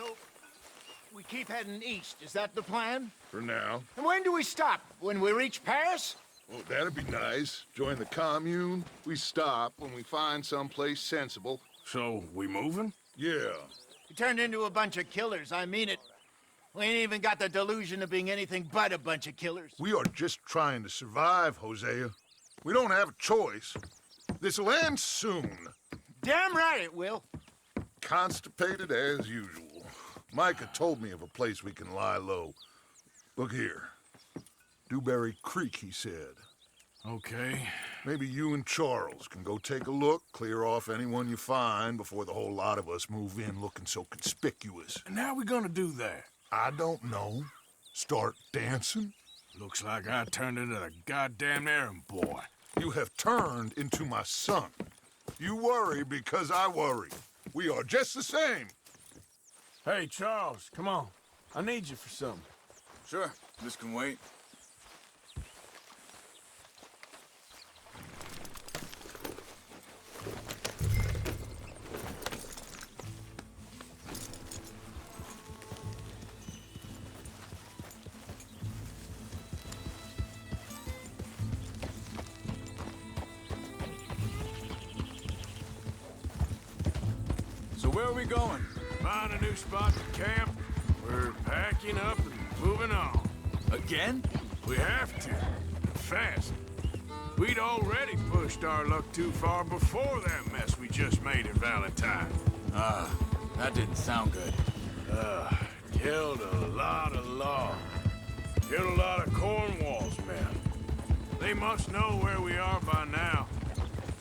So, we keep heading east, is that the plan? For now. And when do we stop? When we reach Paris? Well, that'd be nice. Join the commune. We stop when we find someplace sensible. So, we moving? Yeah. We turned into a bunch of killers, I mean it. We ain't even got the delusion of being anything but a bunch of killers. We are just trying to survive, Hosea. We don't have a choice. This'll end soon. Damn right it will. Constipated as usual. Micah told me of a place we can lie low. Look here. Dewberry Creek, he said. Okay. Maybe you and Charles can go take a look, clear off anyone you find before the whole lot of us move in looking so conspicuous. And how we gonna do that? I don't know. Start dancing? Looks like I turned into the goddamn errand boy. You have turned into my son. You worry because I worry. We are just the same. Hey, Charles, come on. I need you for something. Sure, this can wait. So where are we going? Find a new spot to camp. We're packing up and moving on. Again? We have to. And fast. We'd already pushed our luck too far before that mess we just made in Valentine. That didn't sound good. Killed a lot of law. Killed a lot of Cornwall's men. They must know where we are by now.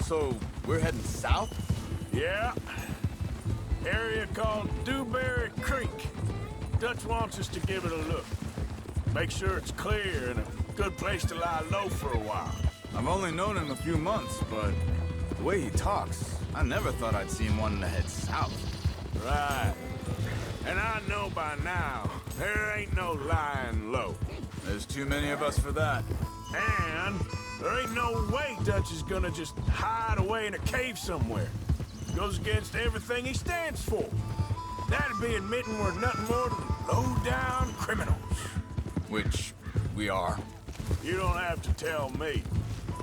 So, we're heading south? Yeah. Area called Dewberry Creek. Dutch wants us to give it a look. Make sure it's clear and a good place to lie low for a while. I've only known him a few months, but the way he talks, I never thought I'd see him wanting to head south. Right. And I know by now, there ain't no lying low. There's too many of us for that. And there ain't no way Dutch is gonna just hide away in a cave somewhere. Goes against everything he stands for. That'd be admitting we're nothing more than low-down criminals. Which we are. You don't have to tell me.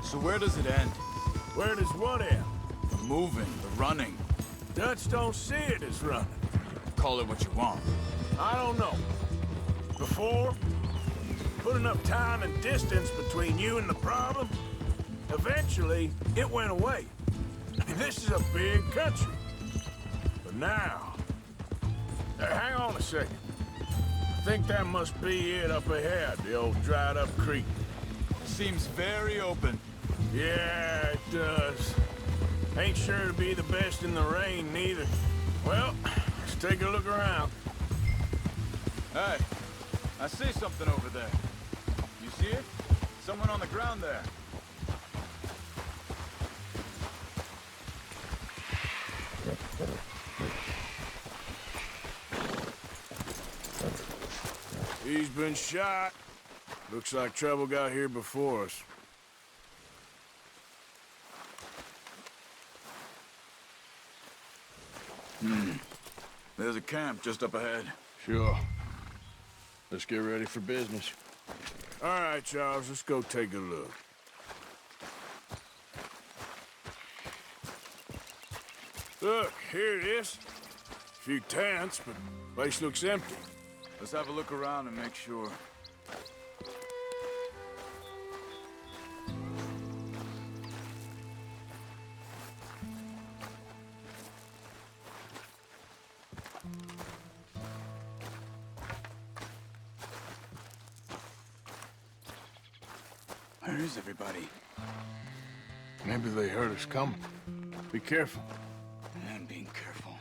So where does it end? Where does what end? The moving, the running. Dutch don't see it as running. Call it what you want. I don't know. Before, put enough time and distance between you and the problem, eventually it went away. This is a big country. But now... hang on a second. I think that must be it up ahead, the old dried-up creek. Seems very open. Yeah, it does. Ain't sure to be the best in the rain, neither. Well, let's take a look around. Hey, I see something over there. You see it? Someone on the ground there. He's been shot. Looks like trouble got here before us. There's a camp just up ahead. Sure. Let's get ready for business. All right, Charles, let's go take a look. Look, here it is. A few tents, but the place looks empty. Let's have a look around and make sure. Where is everybody? Maybe they heard us coming. Be careful. I'm being careful.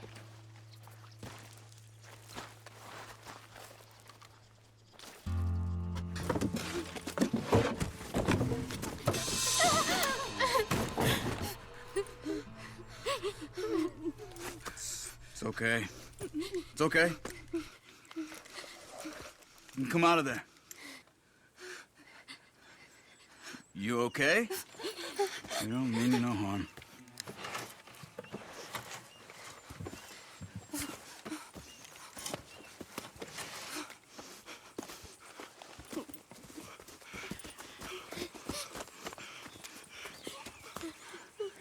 It's okay. It's okay. You can come out of there. You okay? You don't mean you no harm.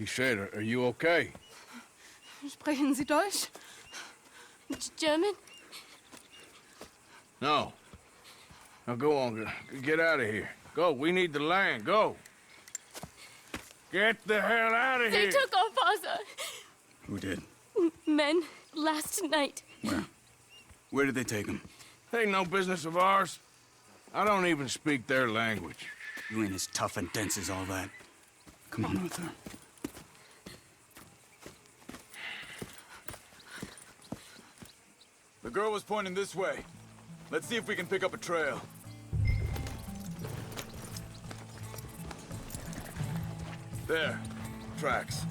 He said, are you okay? Sprechen Sie Deutsch? German? No. Now go on, get out of here. Go, we need the land, go. Get the hell out of They here. took our father. Who did? Men, last night. Where? Where did they take him? Ain't no business of ours. I don't even speak their language. You ain't as tough and dense as all that. Come on, Arthur. The girl was pointing this way. Let's see if we can pick up a trail. There. Tracks.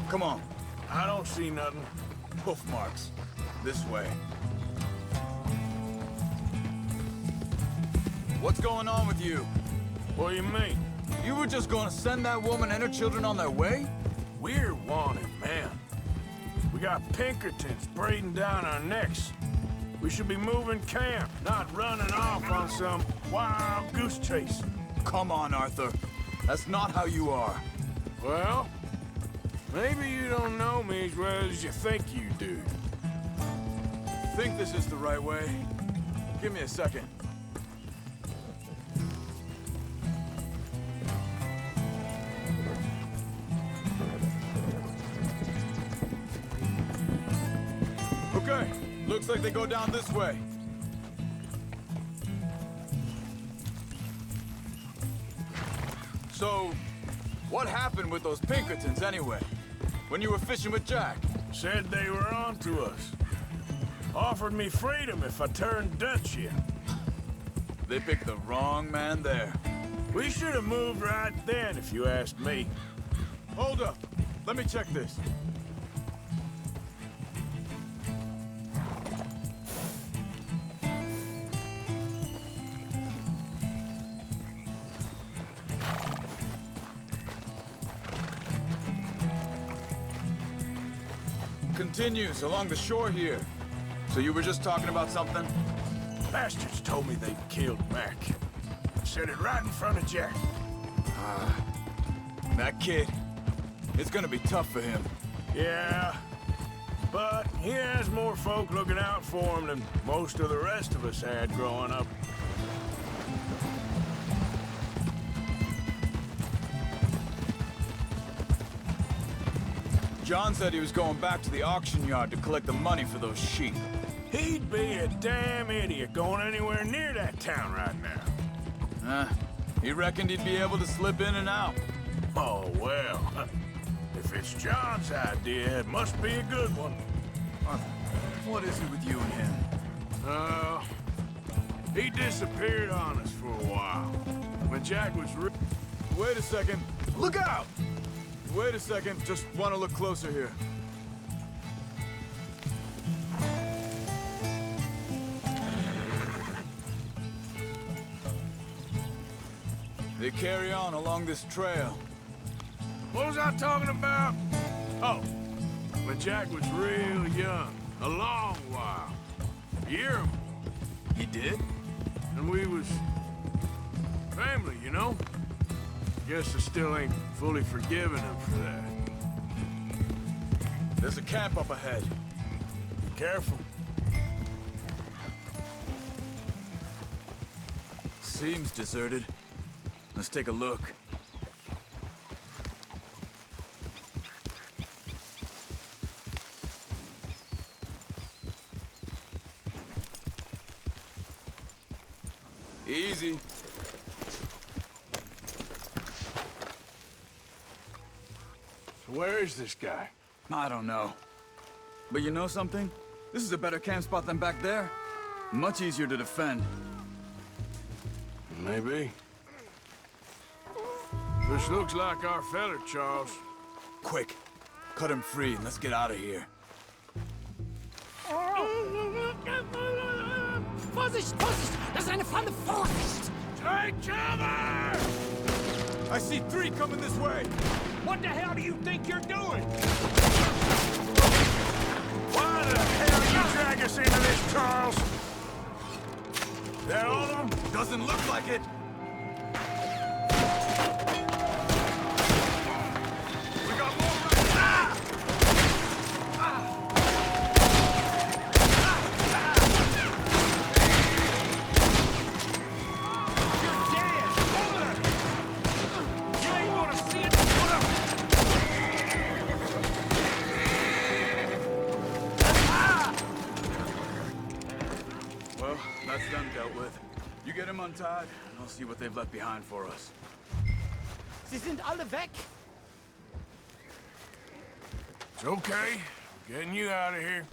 Come on. I don't see nothing. Hoof marks. This way. What's going on with you? What do you mean? You were just gonna send that woman and her children on their way? We're wanted, man. We got Pinkertons breathing down our necks. We should be moving camp, not running off on some wild goose chase. Come on, Arthur. That's not how you are. Well, maybe you don't know me as well as you think you do. Think this is the right way? Give me a second. Okay, looks like they go down this way. So, what happened with those Pinkertons anyway? When you were fishing with Jack? Said they were on to us. Offered me freedom if I turned Dutch here. They picked the wrong man there. We should have moved right then, if you asked me. Hold up. Let me check this. Continues along the shore here. So you were just talking about something? Bastards told me they killed Mac. Said it right in front of Jack. That kid. It's gonna be tough for him. Yeah, but he has more folk looking out for him than most of the rest of us had growing up. John said he was going back to the auction yard to collect the money for those sheep. He'd be a damn idiot going anywhere near that town right now. He reckoned he'd be able to slip in and out. Oh, well. If it's John's idea, it must be a good one. Arthur, what is it with you and him? He disappeared on us for a while. When Jack was Wait a second. Look out! Wait a second. Just want to look closer here. They carry on along this trail. What was I talking about? Oh, when Jack was real young. A long while. A year or more. He did? And we was family, you know? Guess I still ain't fully forgiven him for that. There's a camp up ahead. Be careful. Seems deserted. Let's take a look. Easy. So where is this guy? I don't know. But you know something? This is a better camp spot than back there. Much easier to defend. Maybe. This looks like our feller, Charles. Quick, cut him free and let's get out of here. Vorsicht, Vorsicht! Das ist eine Falle! Vorsicht! Take cover! I see 3 coming this way. What the hell do you think you're doing? Why the hell you drag us into this, Charles? They're all of them? Doesn't look like it. We got more. Well, that's them dealt with. You get them untied, and I'll see what they've left behind for us. Sie sind alle weg. It's okay. I'm getting you out of here.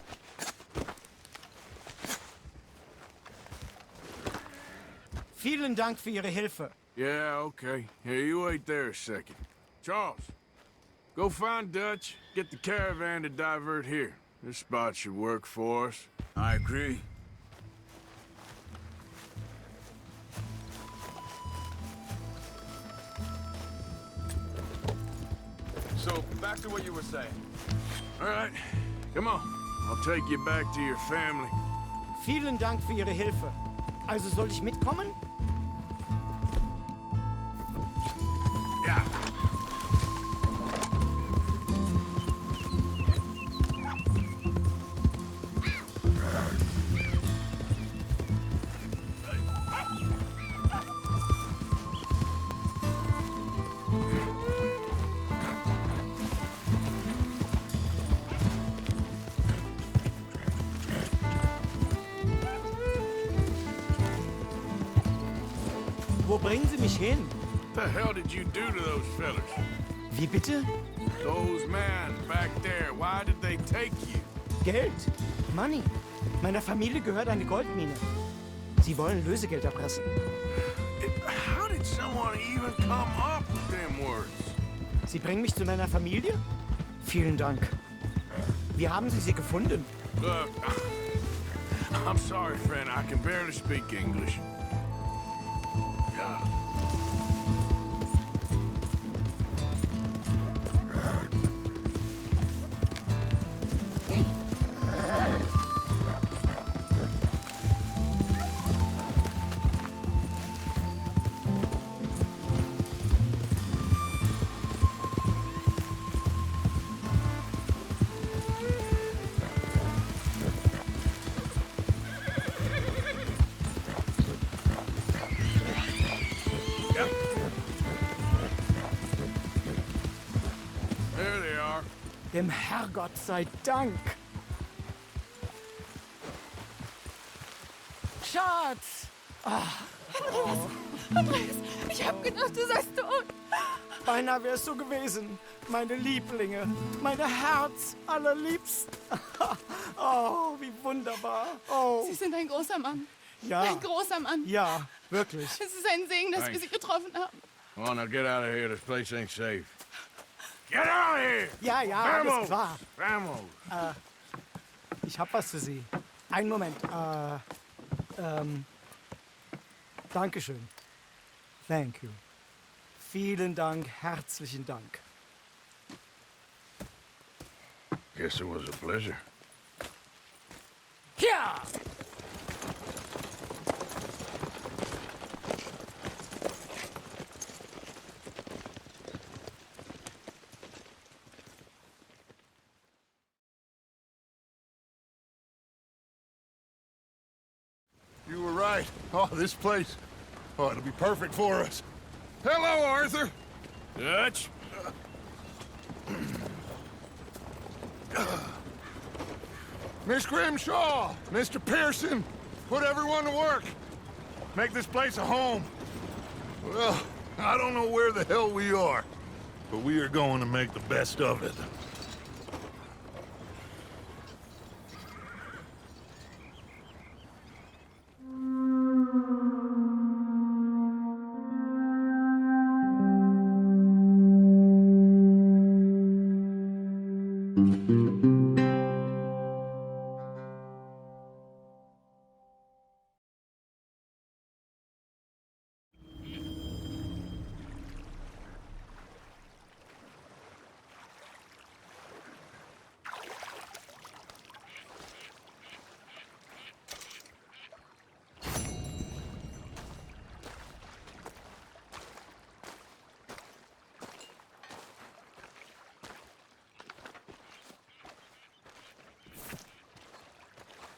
Vielen Dank für Ihre Hilfe. Yeah, okay. Here, you wait there a second. Charles, go find Dutch, get the caravan to divert here. This spot should work for us. I agree. So, back to what you were saying. All right, come on. I'll take you back to your family. Vielen Dank für Ihre Hilfe. Also soll ich mitkommen? Ja. Wo bringen Sie mich hin? What the hell did you do to those fellas? Wie bitte? Those men back there, why did they take you? Geld. Money. Meiner Familie gehört eine Goldmine. Sie wollen Lösegeld erpressen. How did someone even come up with them words? Sie bringen mich zu meiner Familie? Vielen Dank. Wie haben Sie sie gefunden? Look, I'm sorry, friend. I can barely speak English. Yeah. There they are. Dem Herrgott sei Dank. Schatz! Andreas, ich hab gedacht, du seist tot. Beinahe wär's so gewesen. Meine Lieblinge, meine Herz allerliebsten. Oh, wie wunderbar. Oh, Sie sind ein großer Mann. ja. Ein großer Mann. Ja, wirklich. Es ist ein Segen, dass wir Thanks. Sie getroffen haben. Come on, now get out of here. This place ain't safe. Get out of here! Ja, ja, alles Vamos! klar. Vamos! Ich hab was für Sie. Einen Moment. Dankeschön. Thank you. Vielen Dank, herzlichen Dank. Guess it was a pleasure. Ja! You were right. Oh, this place. Oh, it'll be perfect for us. Hello, Arthur. Dutch? Miss Grimshaw, Mr. Pearson, put everyone to work. Make this place a home. Well, I don't know where the hell we are, but we are going to make the best of it.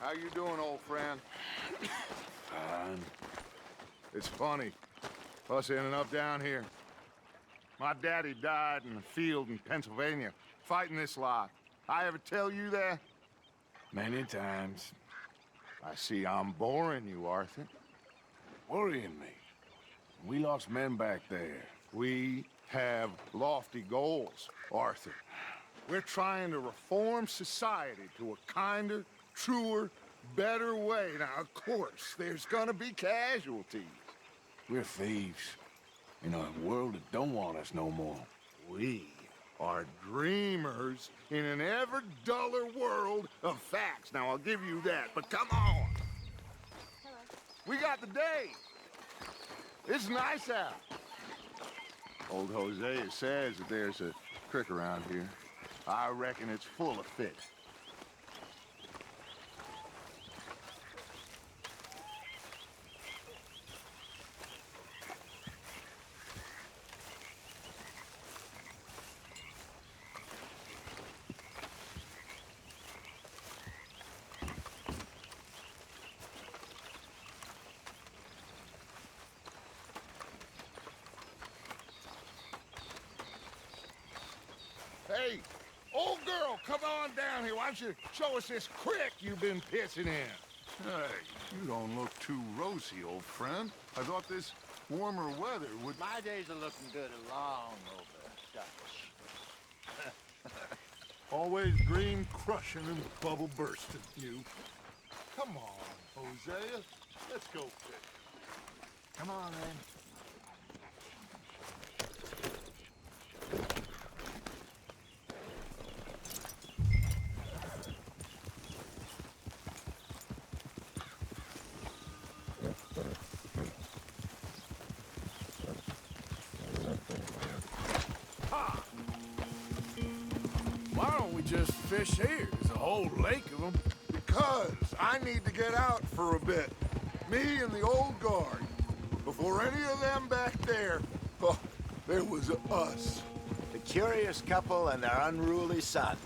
How you doing, old friend? Fine. It's funny, us ending up down here. My daddy died in a field in Pennsylvania, fighting this lot. I ever tell you that? Many times. I see I'm boring you, Arthur. Worrying me. We lost men back there. We have lofty goals, Arthur. We're trying to reform society to a kinder, truer, better way. Now, of course, there's gonna be casualties. We're thieves. In a world that don't want us no more. We are dreamers in an ever duller world of facts. Now, I'll give you that, but come on. We got the day. It's nice out. Old Hosea says that there's a creek around here. I reckon it's full of fish. Hey, old girl, come on down here. Why don't you show us this creek you've been pissing in? Hey, you don't look too rosy, old friend. I thought this warmer weather would... My days are looking good along over, Dutch. Always green crushing and bubble bursting, you. Come on, Hosea. Let's go fish. Come on, then. Why don't we just fish here? There's a whole lake of them. Because I need to get out for a bit. Me and the old guard. Before any of them back there, oh, there was us. The curious couple and their unruly son.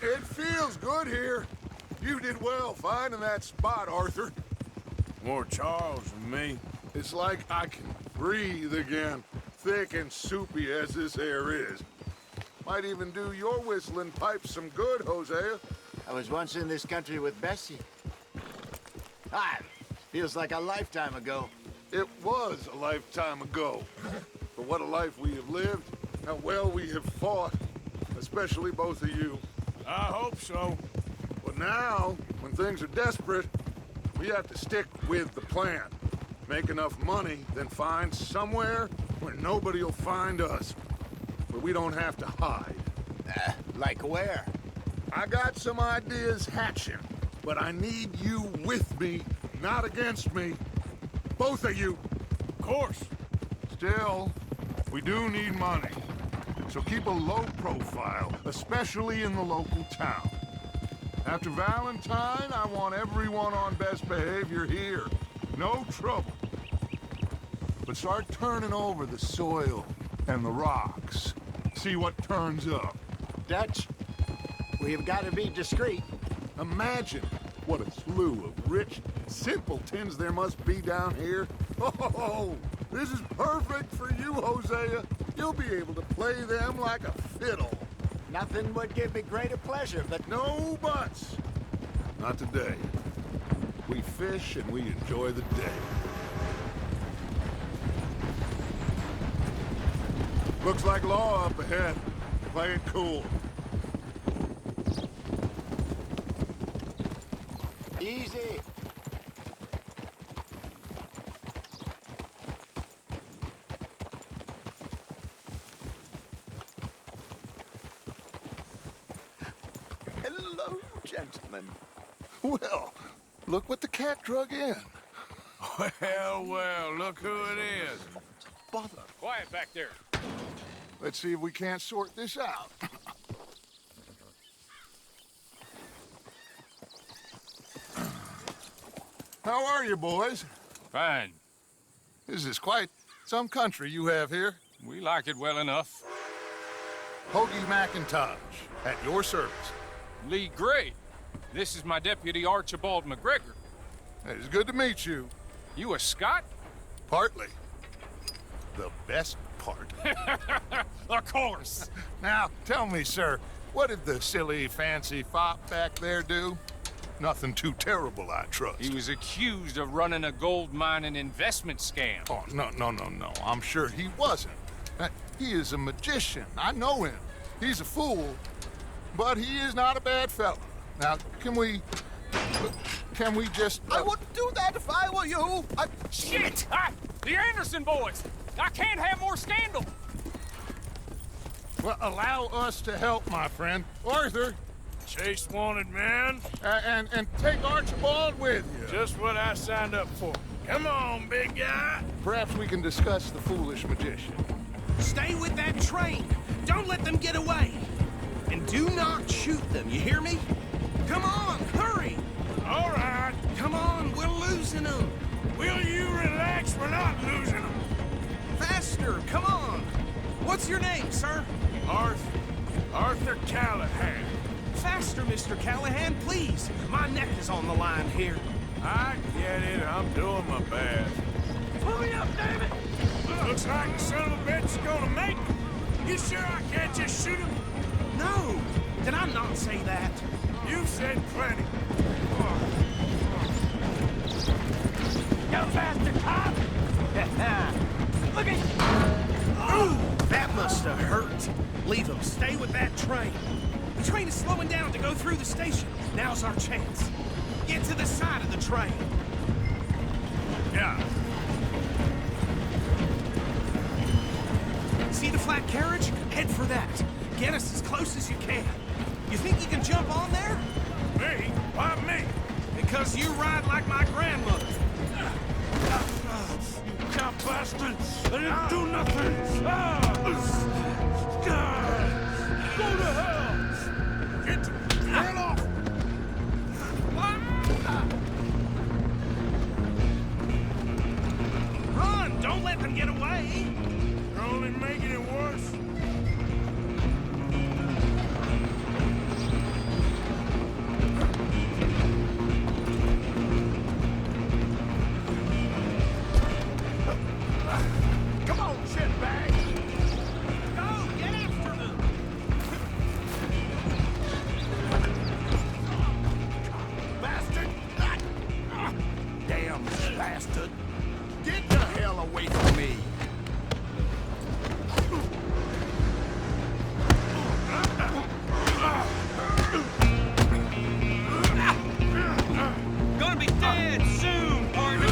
It feels good here. You did well finding that spot, Arthur. More Charles than me. It's like I can breathe again, thick and soupy as this air is. Might even do your whistling pipes some good, Hosea. I was once in this country with Bessie. Feels like a lifetime ago. It was a lifetime ago. But what a life we have lived, how well we have fought, especially both of you. I hope so. But now, when things are desperate, we have to stick with the plan. Make enough money, then find somewhere where nobody will find us. Where we don't have to hide. Like where? I got some ideas hatching, but I need you with me, not against me. Both of you. Of course. Still, we do need money. So keep a low profile, especially in the local town. After Valentine, I want everyone on best behavior here. No trouble. But start turning over the soil and the rocks. See what turns up. Dutch, we've got to be discreet. Imagine what a slew of rich simpletons there must be down here. Oh, this is perfect for you, Hosea. You'll be able to play them like a fiddle. Nothing would give me greater pleasure, but No buts. Not today. We fish and we enjoy the day. Looks like law up ahead. Play it cool. easy. Hello, gentlemen. Well, look what the cat drug in. Well, look who it is. Bother. Quiet back there. Let's see if we can't sort this out. How are you, boys? Fine. This is quite some country you have here. We like it well enough. Hoagie McIntosh, at your service. Lee Gray. This is my deputy Archibald McGregor. It's good to meet you. You a Scot? Partly. The best part. Of course. Now, tell me, sir, what did the silly, fancy fop back there do? Nothing too terrible, I trust. He was accused of running a gold mining investment scam. Oh, no. I'm sure he wasn't. He is a magician. I know him. He's a fool, but he is not a bad fellow. Now, can we just... I wouldn't do that if I were you. Shit! The Anderson boys! I can't have more scandal! Well, allow us to help, my friend. Arthur, Chase wanted man. and take Archibald with you. Just what I signed up for. Come on, big guy. Perhaps we can discuss the foolish magician. Stay with that train. Don't let them get away. And do not shoot them, you hear me? Come on, hurry. All right. Come on, we're losing them. Will you relax? We're not losing them. Faster, come on. What's your name, sir? Arthur Callahan. Faster, Mr. Callahan, please. My neck is on the line here. I get it. I'm doing my best. Pull me up, damn it! Looks like the son of a bitch is gonna make it. You sure I can't just shoot him? No, did I not say that? You've said plenty. Go faster, cop! Look at... Ooh, that must have hurt. Leave him. Stay with that train. The train is slowing down to go through the station. Now's our chance. Get to the side of the train. Yeah. See the flat carriage? Head for that. Get us as close as you can. You think you can jump on there? Me? Why me? Because you ride like my grandmother. You cop bastard! I didn't do nothing! Go to hell! Get off! Run! Don't let them get away! You're only making it worse. Come on, shitbag! Go! Get after them! Bastard! Damn bastard! Get the hell away from me! Gonna be dead soon, partner!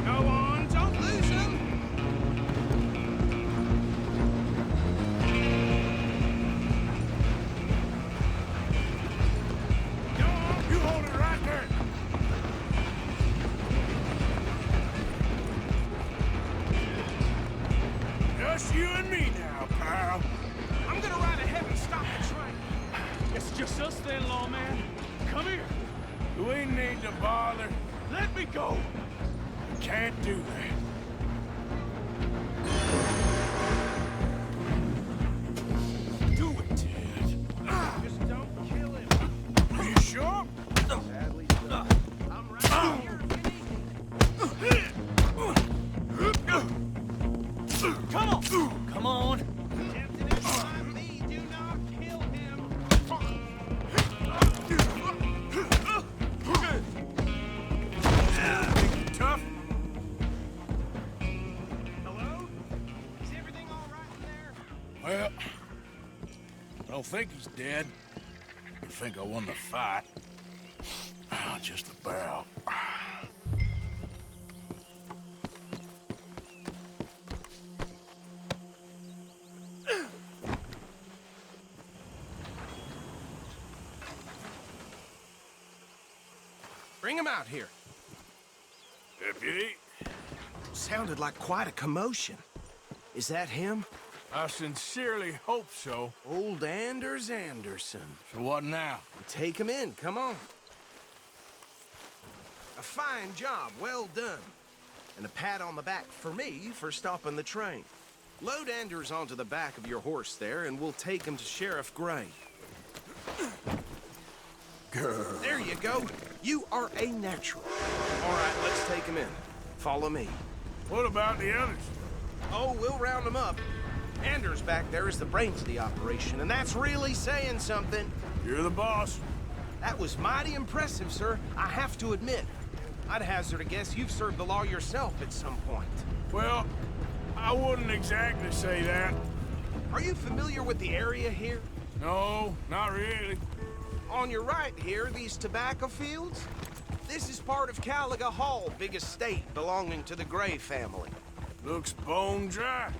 Go on, don't lose him! Go on, you hold it right there. Just you and me now, pal. I'm gonna ride ahead and stop the train. It's just us then, lawman. Come here. We need to bother. Let me go. Can't do that. Do it, Ted. Just don't kill him. Are you sure? I'm right here if you need me. Come on! Come on! Tempted him by me. Do not kill him. Tough? Hello? Is everything all right in there? Well, I don't think he's dead. I think I won the fight. Just about. Bring him out here. Deputy, Sounded like quite a commotion. Is that him? I sincerely hope so. Old Anders Anderson. So what now? Take him in, come on. A fine job, well done. And a pat on the back for me for stopping the train. Load Anders onto the back of your horse there, and we'll take him to Sheriff Gray. Girl. There you go. You are a natural. All right, let's take him in. Follow me. What about the others? Oh, we'll round them up. Anders back there is the brains of the operation, and that's really saying something. You're the boss. That was mighty impressive, sir. I have to admit. I'd hazard a guess you've served the law yourself at some point. Well, I wouldn't exactly say that. Are you familiar with the area here? No, not really. On your right here, these tobacco fields? This is part of Caliga Hall, big estate belonging to the Gray family. Looks bone dry.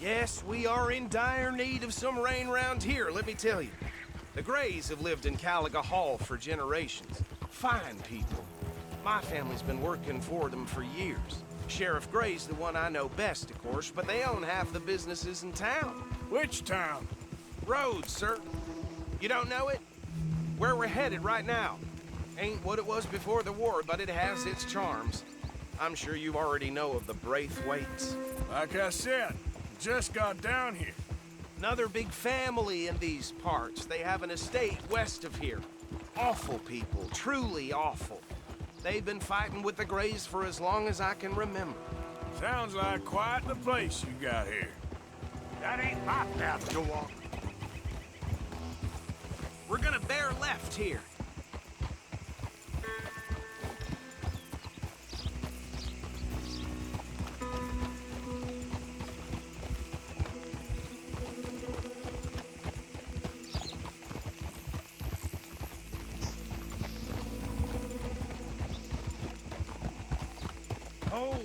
Yes, we are in dire need of some rain round here, let me tell you. The Grays have lived in Caliga Hall for generations. Fine people. My family's been working for them for years. Sheriff Gray's the one I know best, of course, but they own half the businesses in town. Which town? Rhodes, sir. You don't know it? Where we're headed right now. Ain't what it was before the war, but it has its charms. I'm sure you already know of the Braithwaites. Like I said, just got down here. Another big family in these parts. They have an estate west of here. Awful people, truly awful. They've been fighting with the Grays for as long as I can remember. Sounds like quite the place you got here. That ain't my path to walk. We're gonna bear left here. Oh.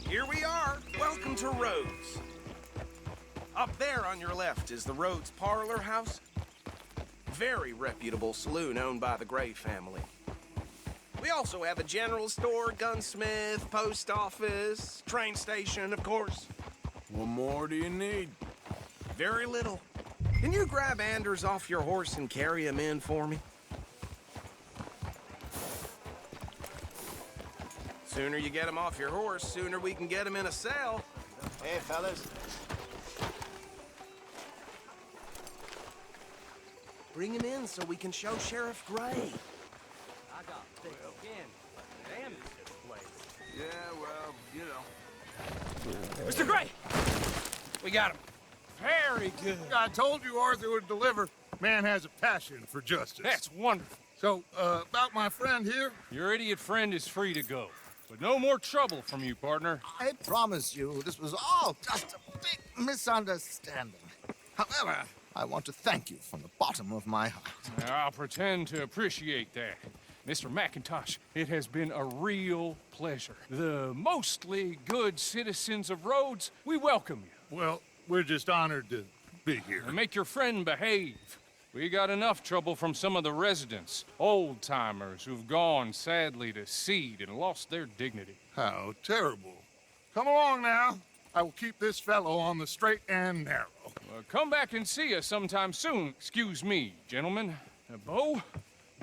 Here we are. Welcome to Rhodes. Up there on your left is the Rhodes Parlor House. Very reputable saloon owned by the Gray family. We also have a general store, gunsmith, post office, train station, of course. What more do you need? Very little. Can you grab Anders off your horse and carry him in for me? Sooner you get him off your horse, sooner we can get him in a cell. Hey, fellas. Bring him in so we can show Sheriff Gray. I got thick skin. Damn this place. Yeah, well, you know. Mr. Gray! We got him. Very good. I told you Arthur would deliver. Man has a passion for justice. That's wonderful. So, about my friend here? Your idiot friend is free to go. But no more trouble from you, partner. I promise you, this was all just a big misunderstanding. However, I want to thank you from the bottom of my heart. I'll pretend to appreciate that. Mr. McIntosh, it has been a real pleasure. The mostly good citizens of Rhodes, we welcome you. Well, we're just honored to be here. And make your friend behave. We got enough trouble from some of the residents, old-timers who've gone, sadly, to seed and lost their dignity. How terrible. Come along now. I will keep this fellow on the straight and narrow. Come back and see us sometime soon. Excuse me, gentlemen. Bo,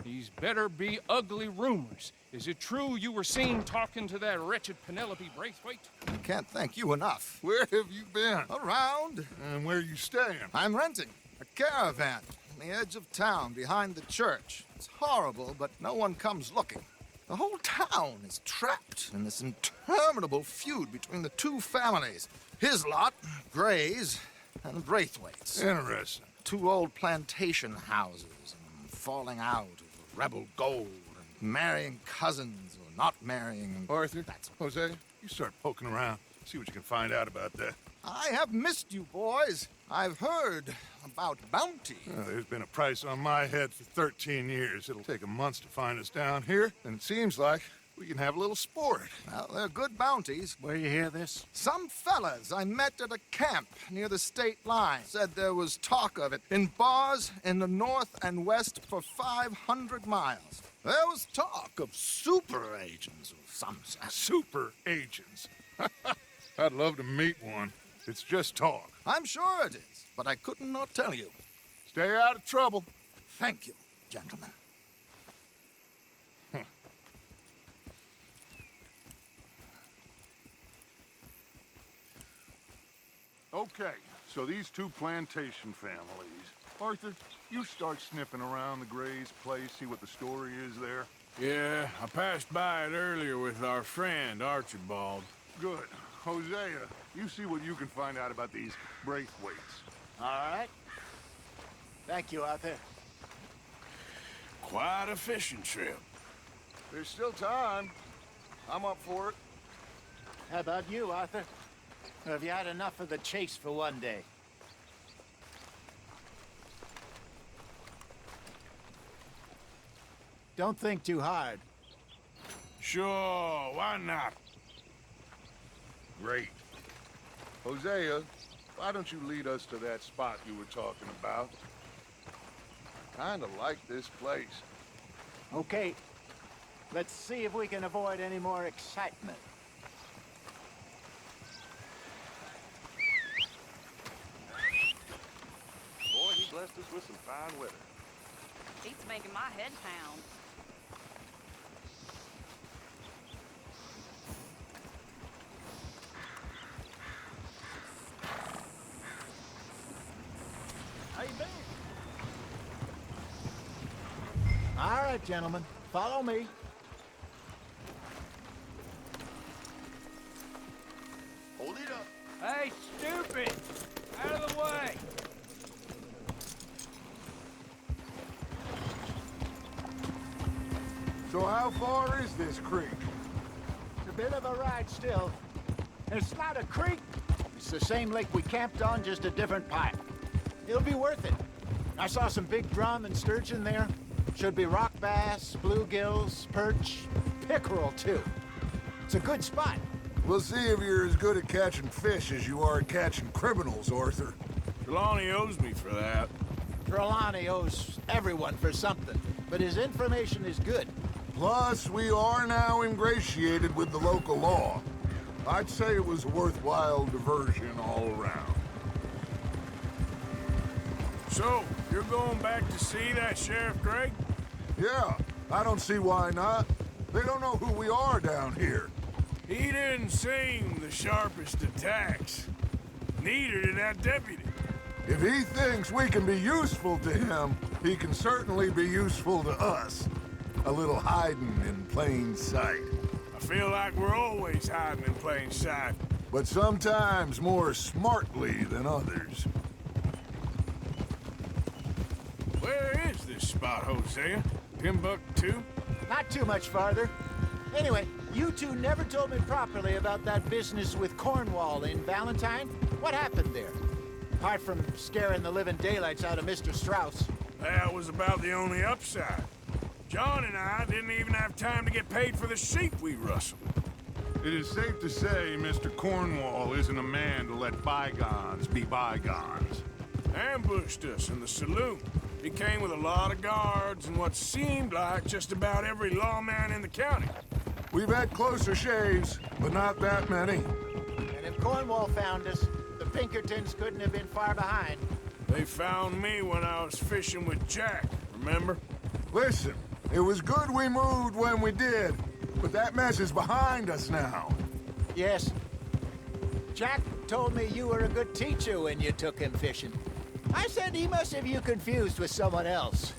these better be ugly rumors. Is it true you were seen talking to that wretched Penelope Braithwaite? I can't thank you enough. Where have you been? Around. And where you staying? I'm renting a caravan on the edge of town behind the church. It's horrible, but no one comes looking. The whole town is trapped in this interminable feud between the two families. His lot, Gray's, and Braithwaite's. Interesting. Two old plantation houses, and falling out of rebel gold, and marrying cousins or not marrying. Arthur, That's Jose, you start poking around. See what you can find out about that. I have missed you, boys. I've heard about bounty. There's been a price on my head for 13 years. It'll take a month to find us down here, and it seems like we can have a little sport. Well, they're good bounties. Where you hear this? Some fellas I met at a camp near the state line said there was talk of it in bars in the north and west for 500 miles. There was talk of super agents of some sort. Super agents. I'd love to meet one. It's just talk. I'm sure it is, but I couldn't not tell you. Stay out of trouble. Thank you, gentlemen. Okay, so these two plantation families. Arthur, you start sniffing around the Gray's place, see what the story is there. Yeah, I passed by it earlier with our friend, Archibald. Good. Hosea, you see what you can find out about these Braithwaites. All right. Thank you, Arthur. Quite a fishing trip. There's still time. I'm up for it. How about you, Arthur? Or have you had enough of the chase for one day? Don't think too hard. Sure, why not? Great. Hosea, why don't you lead us to that spot you were talking about? Kinda like this place. Okay. Let's see if we can avoid any more excitement. Boy, he blessed us with some fine weather. He's making my head pound. How you been? All right, gentlemen. Follow me. Hold it up. Hey, stupid! Out of the way! So how far is this creek? It's a bit of a ride still. It's not a creek. It's the same lake we camped on, just a different pipe. It'll be worth it. I saw some big drum and sturgeon there. Should be rock bass, bluegills, perch, pickerel too. It's a good spot. We'll see if you're as good at catching fish as you are at catching criminals, Arthur. Trelawney owes me for that. Trelawney owes everyone for something, but his information is good. Plus, we are now ingratiated with the local law. I'd say it was a worthwhile diversion all around. So, you're going back to see that Sheriff Gregg? Yeah, I don't see why not. They don't know who we are down here. He didn't seem the sharpest attacks. Neither did that deputy. If he thinks we can be useful to him, he can certainly be useful to us. A little hiding in plain sight. I feel like we're always hiding in plain sight. But sometimes more smartly than others. Where is this spot, Hosea? Timbuktu? Not too much farther. Anyway, you two never told me properly about that business with Cornwall in Valentine. What happened there? Apart from scaring the living daylights out of Mr. Strauss. That was about the only upside. John and I didn't even have time to get paid for the sheep we rustled. It is safe to say Mr. Cornwall isn't a man to let bygones be bygones. Ambushed us in the saloon. He came with a lot of guards and what seemed like just about every lawman in the county. We've had closer shaves, but not that many. And if Cornwall found us, the Pinkertons couldn't have been far behind. They found me when I was fishing with Jack, remember? Listen, it was good we moved when we did, but that mess is behind us now. Yes. Jack told me you were a good teacher when you took him fishing. I said he must have you confused with someone else.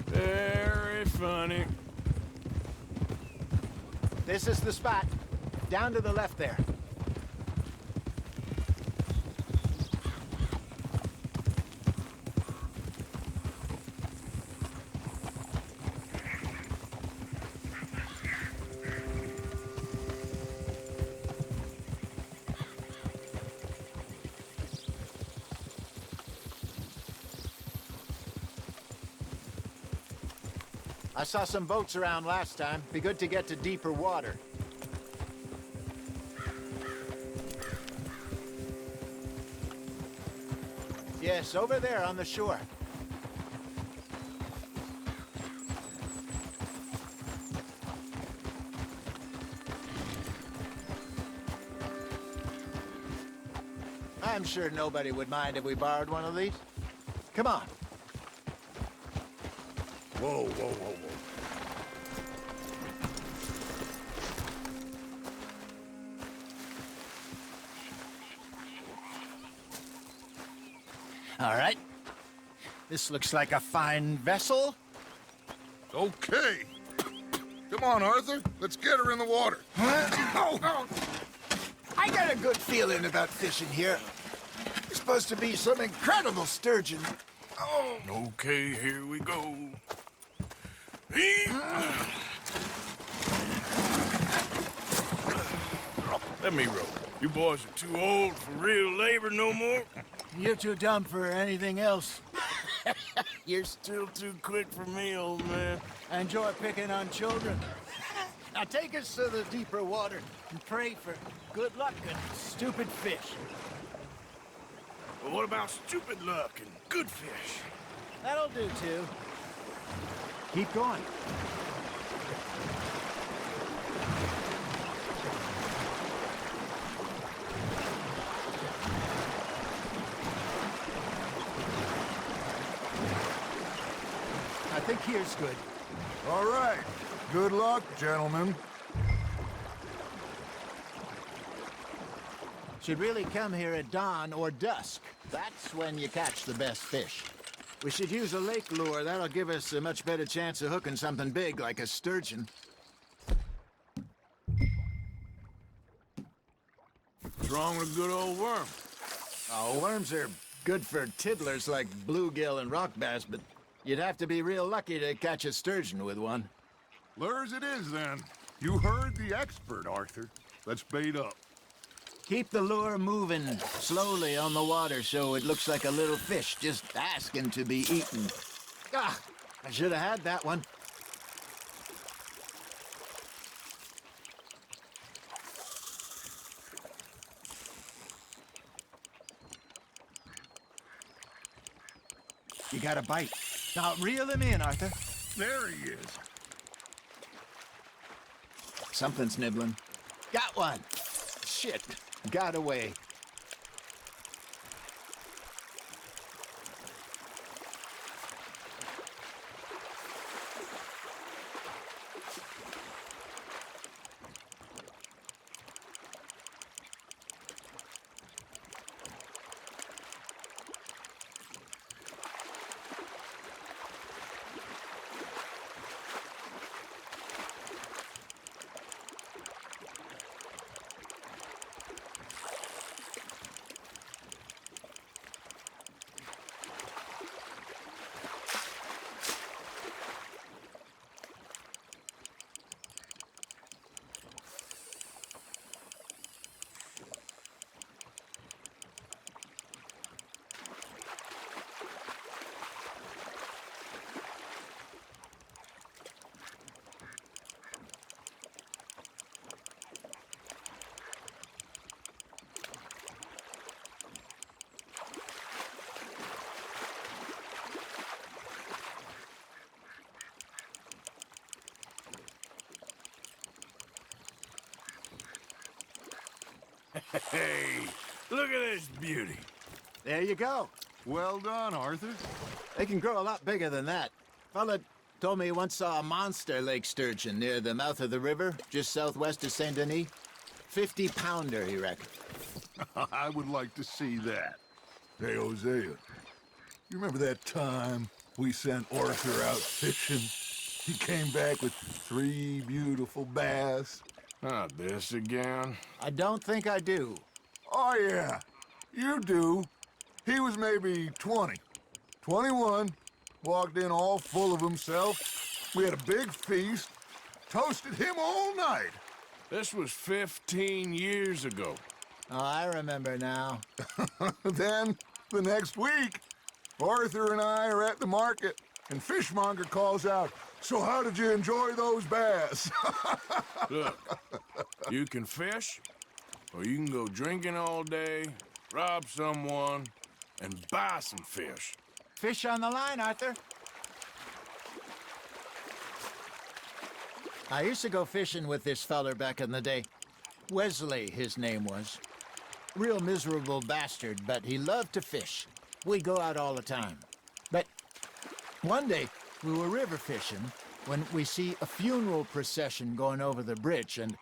Very funny. This is the spot. Down to the left there. I saw some boats around last time. Be good to get to deeper water. Yes, over there on the shore. I'm sure nobody would mind if we borrowed one of these. Come on. Whoa, whoa, whoa, whoa. All right. This looks like a fine vessel. Okay. Come on, Arthur. Let's get her in the water. Oh. I got a good feeling about fishing here. It's supposed to be some incredible sturgeon. Oh. Okay, here we go. Let me row. You boys are too old for real labor no more. You're too dumb for anything else. You're still too quick for me, old man. I enjoy picking on children. Now take us to the deeper water and pray for good luck and stupid fish. But what about stupid luck and good fish? That'll do, too. Keep going. I think here's good. All right. Good luck, gentlemen. Should really come here at dawn or dusk. That's when you catch the best fish. We should use a lake lure. That'll give us a much better chance of hooking something big like a sturgeon. What's wrong with a good old worm? Oh, worms are good for tiddlers like bluegill and rock bass, but you'd have to be real lucky to catch a sturgeon with one. Lures it is, then. You heard the expert, Arthur. Let's bait up. Keep the lure moving slowly on the water so it looks like a little fish just asking to be eaten. Ah, I should have had that one. You got a bite. Now reel him in, Arthur. There he is. Something's nibbling. Got one. Shit. Got away. Hey, look at this beauty. There you go. Well done, Arthur. They can grow a lot bigger than that. Fella told me he once saw a monster lake sturgeon near the mouth of the river, just southwest of Saint Denis. 50-pounder, he reckoned. I would like to see that. Hey, Hosea, you remember that time we sent Arthur out fishing? He came back with 3 beautiful bass. Not this again. I don't think I do. Oh, yeah, you do. He was maybe 20, 21, walked in all full of himself. We had a big feast, toasted him all night. This was 15 years ago. Oh, I remember now. Then, the next week, Arthur and I are at the market, and Fishmonger calls out, "So how did you enjoy those bass?" Look, you can fish, or you can go drinking all day, rob someone, and buy some fish. Fish on the line, Arthur. I used to go fishing with this feller back in the day. Wesley, his name was. Real miserable bastard, but he loved to fish. We'd go out all the time. But one day, we were river fishing when we see a funeral procession going over the bridge, and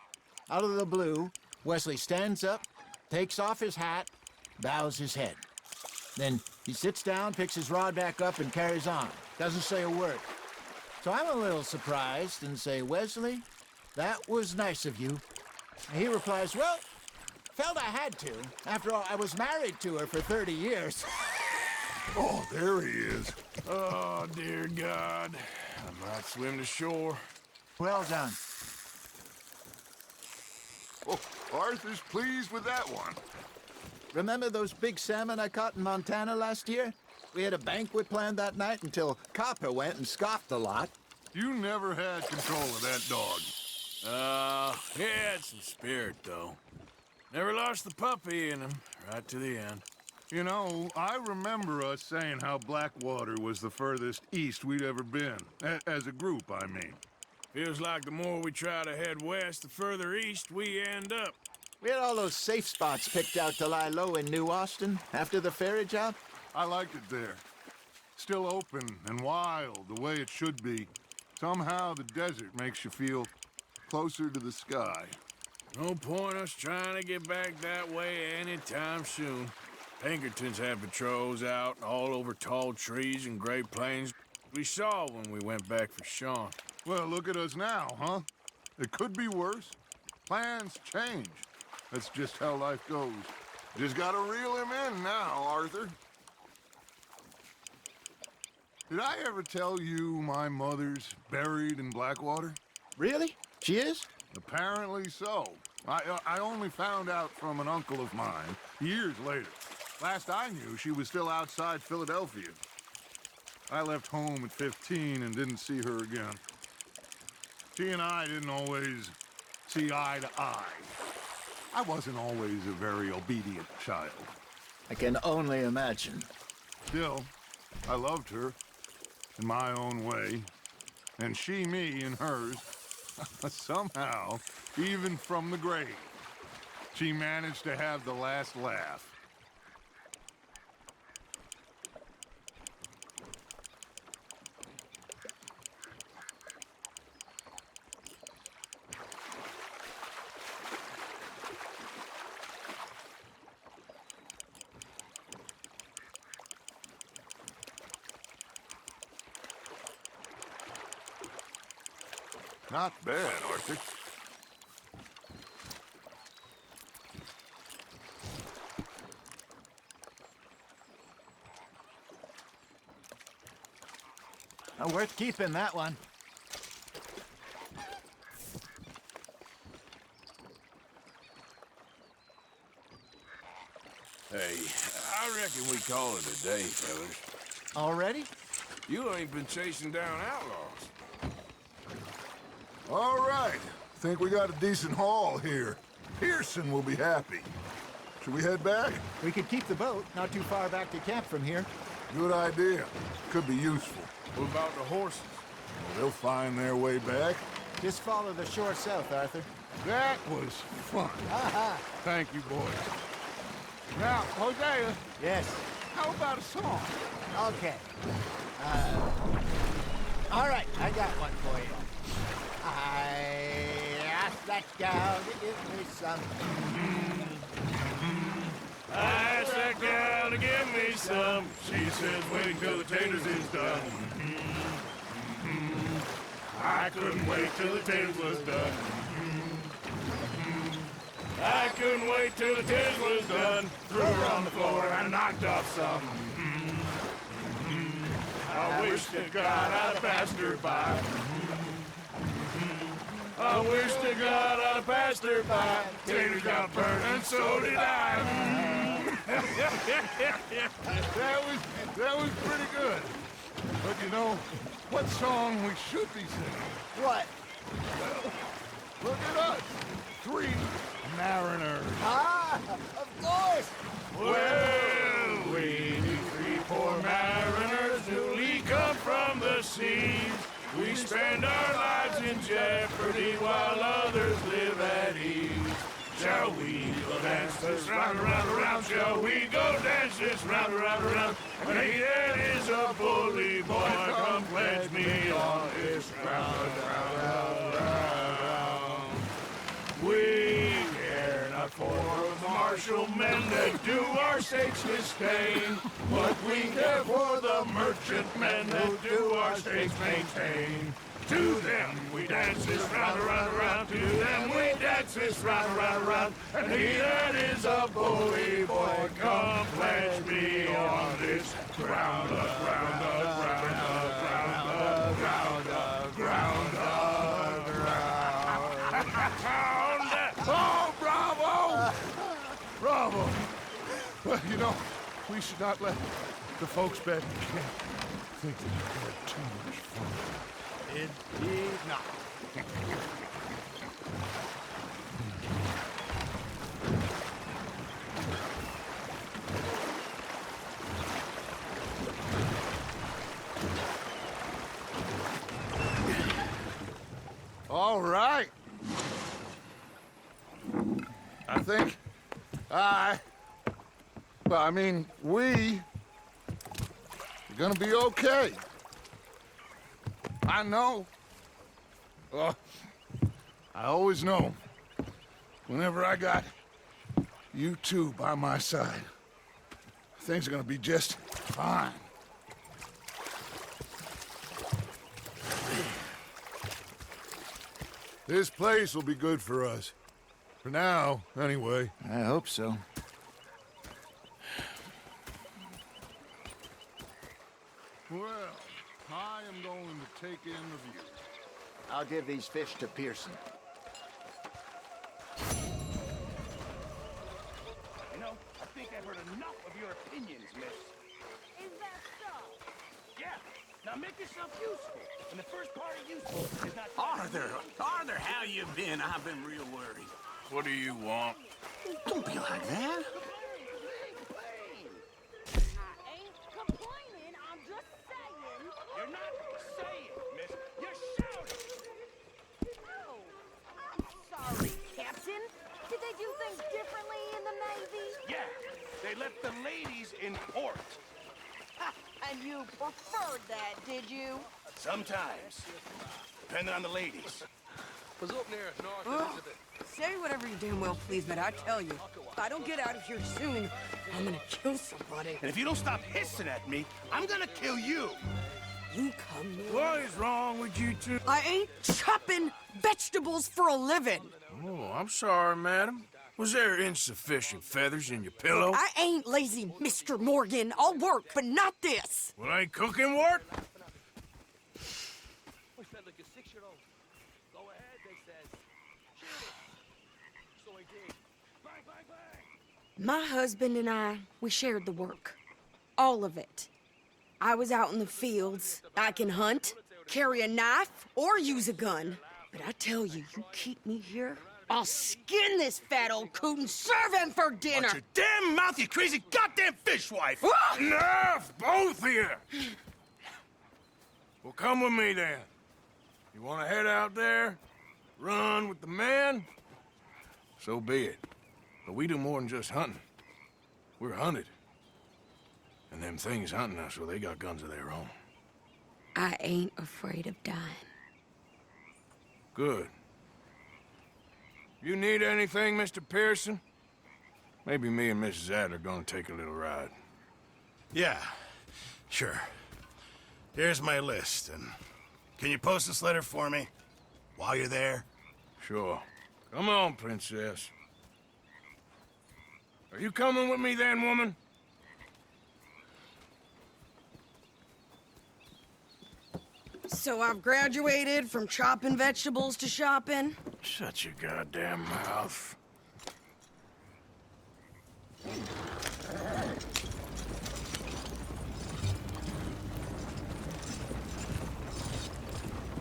out of the blue, Wesley stands up, takes off his hat, bows his head. Then He sits down, picks his rod back up, and carries on. Doesn't say a word. So I'm a little surprised and say, Wesley, that was nice of you. And he replies, well, felt I had to. After all, I was married to her for 30 years. Oh, there he is. Oh, dear God. I might swim to shore. Well done. Oh, Arthur's pleased with that one. Remember those big salmon I caught in Montana last year? We had a banquet planned that night until Copper went and scoffed a lot. You never had control of that dog. He had some spirit, though. Never lost the puppy in him, right to the end. You know, I remember us saying how Blackwater was the furthest east we'd ever been. As a group, I mean. Feels like the more we try to head west, the further east we end up. We had all those safe spots picked out to lie low in New Austin after the ferry job. I liked it there. Still open and wild, the way it should be. Somehow the desert makes you feel closer to the sky. No point us trying to get back that way anytime soon. Pinkertons had patrols out all over tall trees and Great Plains. We saw when we went back for Sean. Well, look at us now, huh? It could be worse. Plans change. That's just how life goes. Just gotta reel him in now, Arthur. Did I ever tell you my mother's buried in Blackwater? Really? She is? Apparently so. I only found out from an uncle of mine years later. Last I knew, she was still outside Philadelphia. I left home at 15 and didn't see her again. She and I didn't always see eye to eye. I wasn't always a very obedient child. I can only imagine. Still, I loved her in my own way, and she me in hers. Somehow, even from the grave, she managed to have the last laugh. Not bad, Arthur. Worth keeping, that one. Hey, I reckon we call it a day, fellas. Already? You ain't been chasing down outlaws. All right. Think we got a decent haul here. Pearson will be happy. Should we head back? We could keep the boat not too far back to camp from here. Good idea. Could be useful. What about the horses? Well, they'll find their way back. Just follow the shore south, Arthur. That was fun. Aha! Thank you, boys. Now, Hosea, Yes. how about a song? Okay. All right, I got one for you. I asked that gal to give me some. I asked that gal to give me some. She says wait till the taters is done. I couldn't wait till the taters was done. I couldn't wait till the taters was done. Threw her on the floor and knocked off some. I wish to God I'd passed her by. I wish to God I'd passed her by. Taters got burned and so did I. That was pretty good. But you know, what song we should be singing? What? Look at us. 3 mariners. Ah, of course. Well, we 3 poor mariners newly come from the seas. We spend our lives in jeopardy while others live at ease. Shall we go dance this round, around, around? Shall we go dance this round, around, around? When he that is a bully boy, come pledge me on this round, round, round, round. We care not for martial men that do our states disdain, but we care for the merchantmen who do our states maintain. To them we dance this round, around, around. To them we dance this round, around, around. And he that is a bully boy, come pledge me on this ground, ground, ground, ground, ground, ground, ground. Oh, bravo! Bravo! Well, you know, we should not let the folks back in camp think that we had too much fun. Indeed not. All right. I think we're gonna be okay. I know. I always know. Whenever I got you two by my side, things are gonna be just fine. This place will be good for us. For now, anyway. I hope so. Well, I am going to take in the view. I'll give these fish to Pearson. You know, I think I've heard enough of your opinions, miss. Is that so? Yeah. Now make yourself useful. And the first part of useful is not... Arthur, how you been? I've been real worried. What do you want? Don't be like that. I ain't complaining, I'm just saying. You're not saying, miss. You're shouting. Oh, I'm sorry, Captain. Did they do things differently in the Navy? Yeah. They left the ladies in port. And you preferred that, did you? Sometimes. Depending on the ladies. Was up near North Elizabeth. Say whatever you damn well please, but I tell you, if I don't get out of here soon, I'm gonna kill somebody. And if you don't stop hissing at me, I'm gonna kill you. You come near. What is wrong with you two? I ain't chopping vegetables for a living. Oh, I'm sorry, madam. Was there insufficient feathers in your pillow? I ain't lazy, Mr. Morgan. I'll work, but not this. Well, ain't cooking work? We felt like a 6-year-old. Go ahead, they says. Shoot it. So I did. Bang, bang, bang. My husband and I, we shared the work. All of it. I was out in the fields. I can hunt, carry a knife, or use a gun. But I tell you, you keep me here, I'll skin this fat old coot and serve him for dinner. Watch your damn mouth, you crazy goddamn fishwife! Ah! Enough, both of you! Well, come with me then. You want to head out there, run with the men? So be it. But we do more than just hunting. We're hunted. And them things hunting us, well, they got guns of their own. I ain't afraid of dying. Good. You need anything, Mr. Pearson? Maybe me and Mrs. Adler gonna take a little ride. Yeah, sure. Here's my list, and can you post this letter for me while you're there? Sure. Come on, princess. Are you coming with me then, woman? So I've graduated from chopping vegetables to shopping. Shut your goddamn mouth.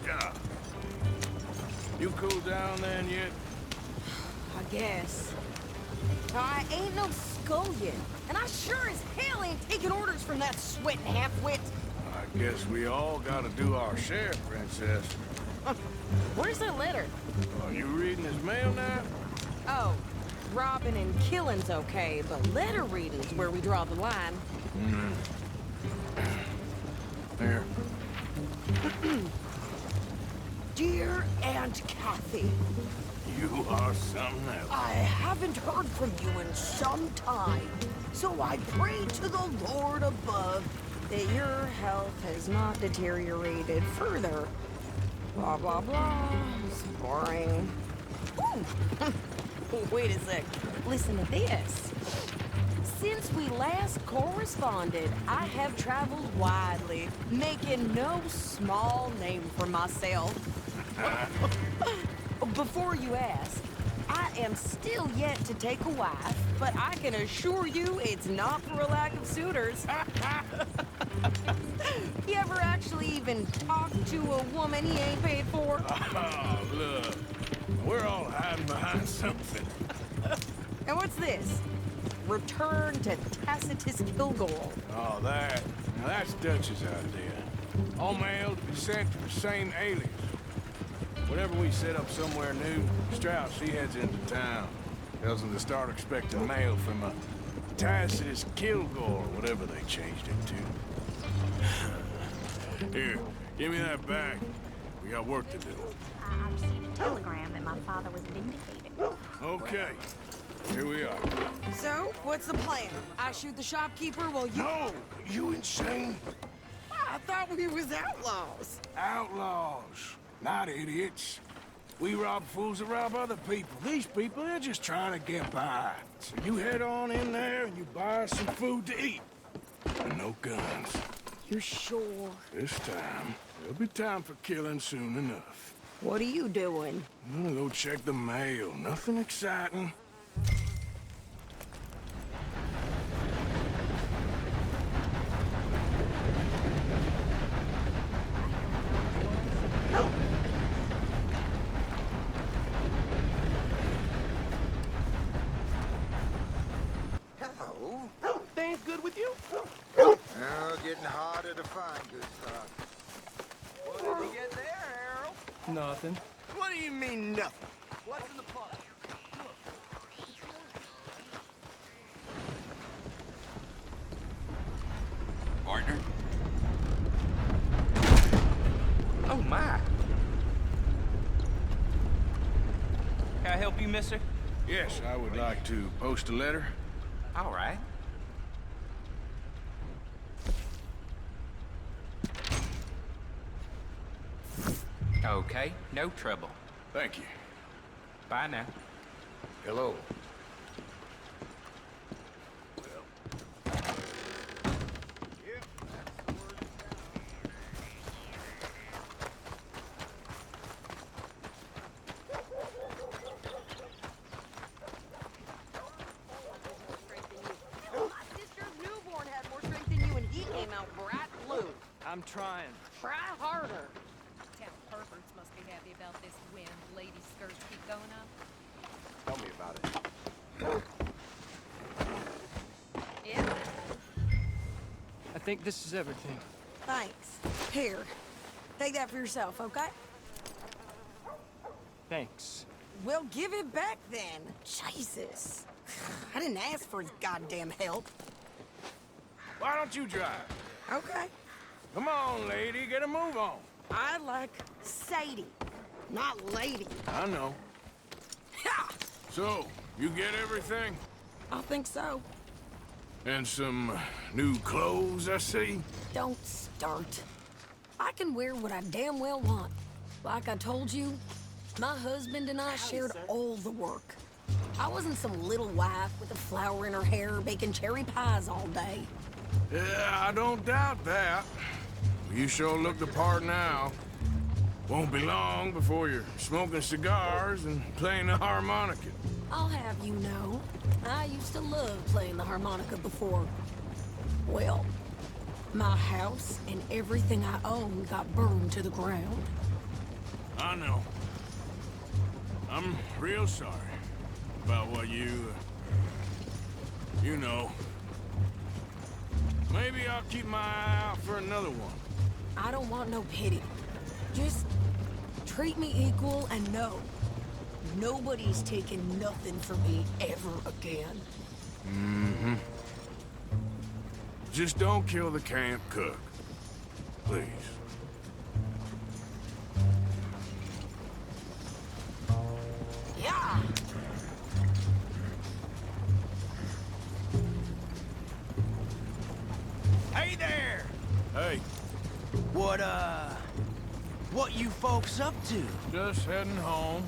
Yeah. You cooled down then yet? I guess. I ain't no scullion, and I sure as hell ain't taking orders from that sweating half-wit. I guess we all gotta do our share, princess. Where's that letter? Are you reading his mail now? Oh, robbing and killing's okay, but letter reading's where we draw the line. Here. Dear Aunt Kathy, You are something else. I haven't heard from you in some time, so I pray to the Lord above that your health has not deteriorated further. Blah, blah, blah. It's boring. Ooh. Wait a sec. Listen to this. Since we last corresponded, I have traveled widely, making no small name for myself. Before you ask, I am still yet to take a wife, but I can assure you it's not for a lack of suitors. You ever actually even talked to a woman he ain't paid for? Oh, look. We're all hiding behind something. And what's this? Return to Tacitus Kilgore. Oh, that. Now, that's Dutch's idea. All mail to be sent to the same alias. Whenever we set up somewhere new, Strauss, he heads into town. Tells them to start expecting mail from a Tacitus Kilgore, whatever they changed it to. Here, give me that back. We got work to do. I received a telegram that my father was vindicated. Okay, here we are. So, what's the plan? I shoot the shopkeeper while you... No! You insane? I thought we was outlaws. Outlaws, not idiots. We rob fools that rob other people. These people, they're just trying to get by. So you head on in there and you buy us some food to eat. And no guns. You sure? This time, there'll be time for killing soon enough. What are you doing? I'm gonna go check the mail. Nothing exciting. Hello. Things good with you? Oh, getting harder to find good stuff. What did you get there, Harold? Nothing. What do you mean, nothing? What's in the pot? Partner? Oh, my. Can I help you, mister? Yes, I would like to post a letter. All right. Okay, no trouble. Thank you. Bye now. Hello. My sister's newborn had more strength than you, and he came out bright blue. I'm trying. Try harder. Town perverts must be happy about this wind. Ladies' skirts keep going up. Tell me about it. Yeah. I think this is everything. Thanks. Here. Take that for yourself, okay? Thanks. Well, give it back then. Jesus. I didn't ask for his goddamn help. Why don't you drive? Okay. Come on, lady, get a move on. I like Sadie, not lady. I know. Ha! So, you get everything? I think so. And some new clothes, I see? Don't start. I can wear what I damn well want. Like I told you, my husband and I shared all the work. I wasn't some little wife with a flower in her hair baking cherry pies all day. Yeah, I don't doubt that. You sure look the part now. Won't be long before you're smoking cigars and playing the harmonica. I'll have you know, I used to love playing the harmonica before. Well, my house and everything I own got burned to the ground. I know. I'm real sorry about what you know. Maybe I'll keep my eye out for another one. I don't want no pity. Just treat me equal and know nobody's taking nothing from me ever again. Mm-hmm. Just don't kill the camp cook. Please. What you folks up to? Just heading home.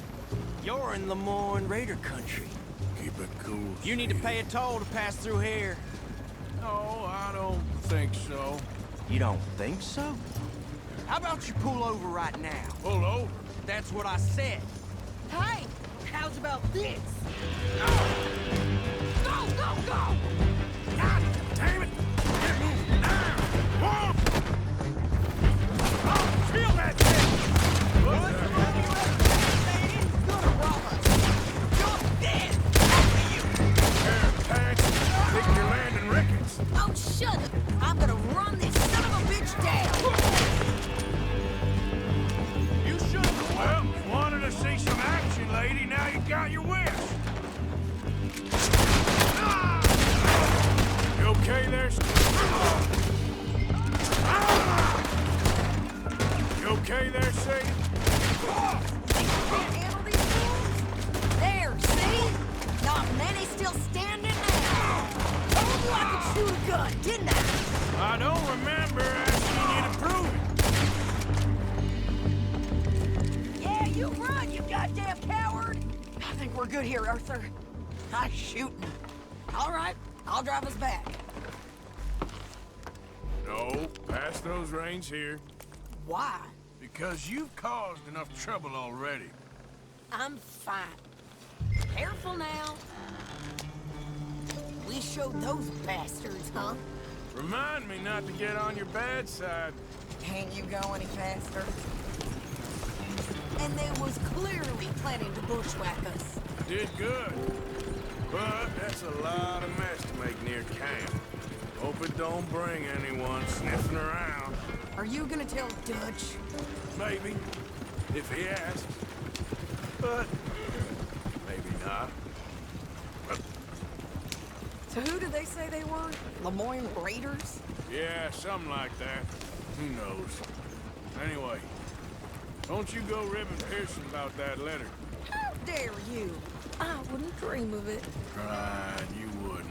You're in Lemoyne Raider country. Keep it cool. You need to pay a toll to pass through here. No, I don't think so. You don't think so? How about you pull over right now? Pull over? That's what I said. Hey, how's about this? Go, go, go! God damn it! Get moving now! Whoa! Oh, feel that thing! What the hell you gonna rob us? You're dead! Think you're landing Ricketts. Oh, shut it! I'm gonna run this son of a bitch down! You should have. Well, you wanted to see some action, lady. Now you got your wish. You okay there? You okay there, Sadie? Can't handle these fools? There, see? Not many still standing now. Told you I could shoot a gun, didn't I? I don't remember asking you to prove it. Yeah, you run, you goddamn coward! I think we're good here, Arthur. Nice shooting. All right, I'll drive us back. No, pass those reins here. Why? Because you've caused enough trouble already. I'm fine. Careful now. We showed those bastards, huh? Remind me not to get on your bad side. Can't you go any faster? And they was clearly planning to bushwhack us. Did good. But that's a lot of mess to make near camp. Hope it don't bring anyone sniffing around. Are you gonna tell Dutch? Maybe, if he asks. But maybe not. So who did they say they were? Lemoyne Raiders? Yeah, something like that. Who knows? Anyway, don't you go ribbing Pearson about that letter. How dare you? I wouldn't dream of it. Right, you wouldn't.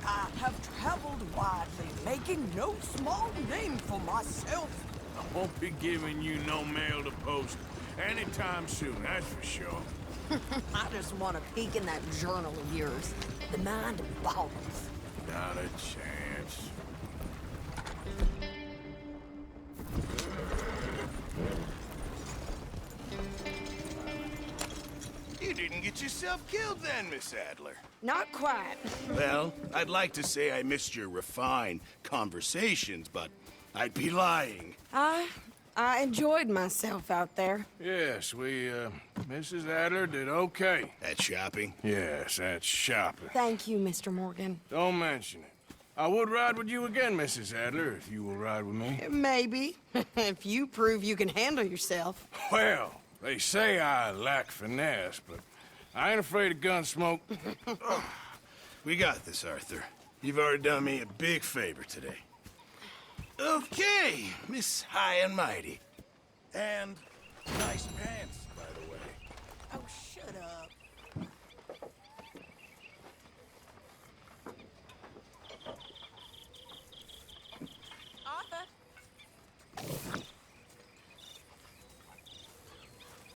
I have traveled widely, making no small name for myself. I won't be giving you no mail to post anytime soon, that's for sure. I just want to peek in that journal of yours. The mind boggles. Not a chance. You didn't get yourself killed then, Miss Adler. Not quite. Well, I'd like to say I missed your refined conversations, but I'd be lying. I enjoyed myself out there. Yes, Mrs. Adler did okay. At shopping? Yes, that's shopping. Thank you, Mr. Morgan. Don't mention it. I would ride with you again, Mrs. Adler, if you will ride with me. Maybe. If you prove you can handle yourself. Well, they say I lack finesse, but I ain't afraid of gun smoke. We got this, Arthur. You've already done me a big favor today. Okay, Miss High and Mighty. And nice pants.